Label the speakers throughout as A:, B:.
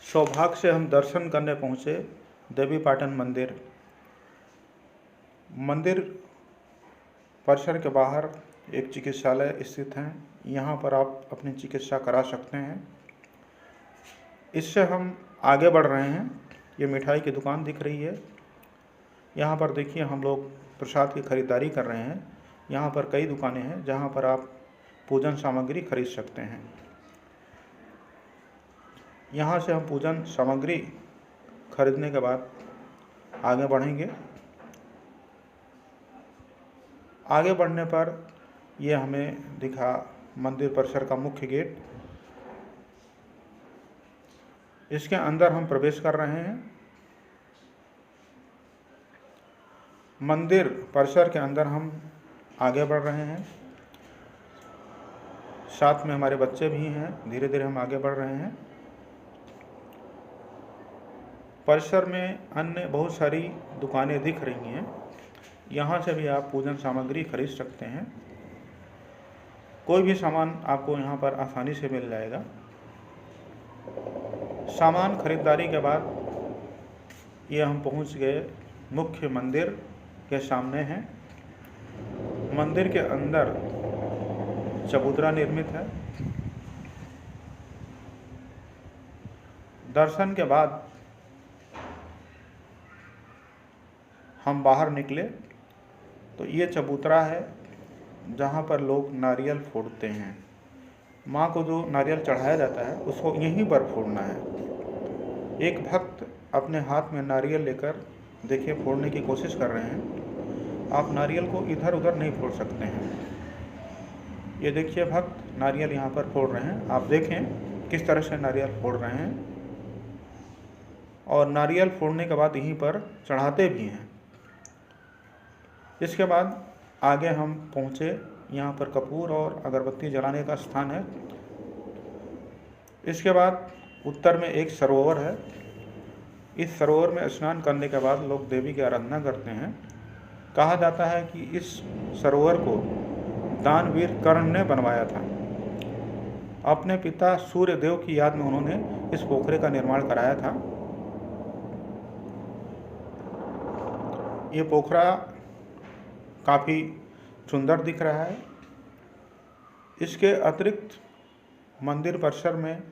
A: सौभाग्य से हम दर्शन करने पहुँचे देवीपाटन मंदिर। मंदिर परिसर के बाहर एक चिकित्सालय स्थित है। यहाँ पर आप अपनी चिकित्सा करा सकते हैं। इससे हम आगे बढ़ रहे हैं। ये मिठाई की दुकान दिख रही है। यहाँ पर देखिए हम लोग प्रसाद की खरीदारी कर रहे हैं। यहाँ पर कई दुकानें हैं जहाँ पर आप पूजन सामग्री खरीद सकते हैं। यहाँ से हम पूजन सामग्री खरीदने के बाद आगे बढ़ेंगे। आगे बढ़ने पर ये हमें दिखा मंदिर परिसर का मुख्य गेट। इसके अंदर हम प्रवेश कर रहे हैं। मंदिर परिसर के अंदर हम आगे बढ़ रहे हैं। साथ में हमारे बच्चे भी हैं। धीरे धीरे हम आगे बढ़ रहे हैं। परिसर में अन्य बहुत सारी दुकानें दिख रही हैं। यहाँ से भी आप पूजन सामग्री खरीद सकते हैं। कोई भी सामान आपको यहाँ पर आसानी से मिल जाएगा। सामान खरीदारी के बाद ये हम पहुँच गए मुख्य मंदिर के सामने हैं। मंदिर के अंदर चबूतरा निर्मित है। दर्शन के बाद हम बाहर निकले तो ये चबूतरा है जहाँ पर लोग नारियल फोड़ते हैं। माँ को जो नारियल चढ़ाया जाता है उसको यहीं पर फोड़ना है। एक भक्त अपने हाथ में नारियल लेकर देखिए फोड़ने की कोशिश कर रहे हैं। आप नारियल को इधर उधर नहीं फोड़ सकते हैं। ये देखिए भक्त नारियल यहाँ पर फोड़ रहे हैं। आप देखें किस तरह से नारियल फोड़ रहे हैं और नारियल फोड़ने के बाद यहीं पर चढ़ाते भी हैं। इसके बाद आगे हम पहुँचे। यहाँ पर कपूर और अगरबत्ती जलाने का स्थान है। इसके बाद उत्तर में एक सरोवर है। इस सरोवर में स्नान करने के बाद लोग देवी की आराधना करते हैं। कहा जाता है कि इस सरोवर को दानवीर कर्ण ने बनवाया था। अपने पिता सूर्य देव की याद में उन्होंने इस पोखरे का निर्माण कराया था। ये पोखरा काफ़ी सुंदर दिख रहा है। इसके अतिरिक्त मंदिर परिसर में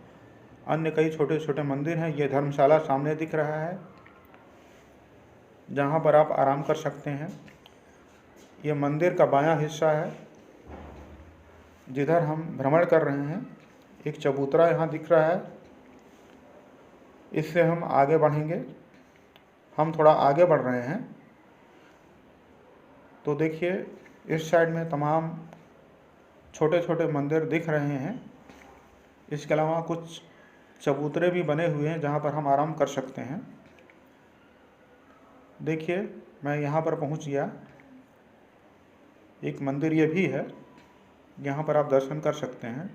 A: अन्य कई छोटे छोटे मंदिर हैं। ये धर्मशाला सामने दिख रहा है जहाँ पर आप आराम कर सकते हैं। ये मंदिर का बायां हिस्सा है जिधर हम भ्रमण कर रहे हैं। एक चबूतरा यहाँ दिख रहा है। इससे हम आगे बढ़ेंगे। हम थोड़ा आगे बढ़ रहे हैं तो देखिए इस साइड में तमाम छोटे छोटे मंदिर दिख रहे हैं। इसके अलावा कुछ चबूतरे भी बने हुए हैं जहाँ पर हम आराम कर सकते हैं। देखिए मैं यहाँ पर पहुँच गया। एक मंदिर ये भी है, यहाँ पर आप दर्शन कर सकते हैं।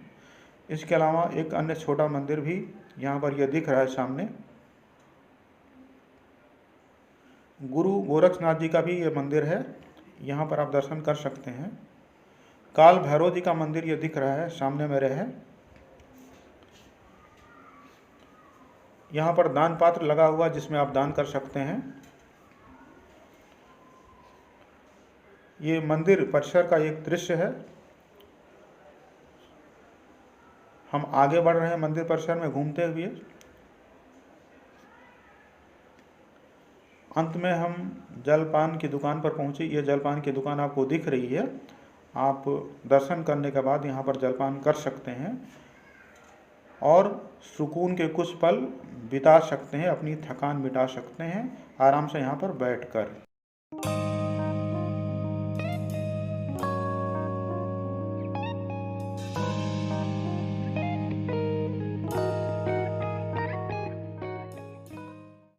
A: इसके अलावा एक अन्य छोटा मंदिर भी यहाँ पर ये दिख रहा है सामने। गुरु गोरक्षनाथ जी का भी ये मंदिर है, यहाँ पर आप दर्शन कर सकते हैं। काल भैरव जी का मंदिर ये दिख रहा है सामने मेरे है। यहाँ पर दान पात्र लगा हुआ जिसमें आप दान कर सकते हैं। ये मंदिर परिसर का एक दृश्य है। हम आगे बढ़ रहे हैं मंदिर परिसर में घूमते हुए। अंत में हम जलपान की दुकान पर पहुंचे। ये जलपान की दुकान आपको दिख रही है। आप दर्शन करने के बाद यहाँ पर जलपान कर सकते हैं और सुकून के कुछ पल बिता सकते हैं, अपनी थकान मिटा सकते हैं आराम से यहाँ पर बैठकर।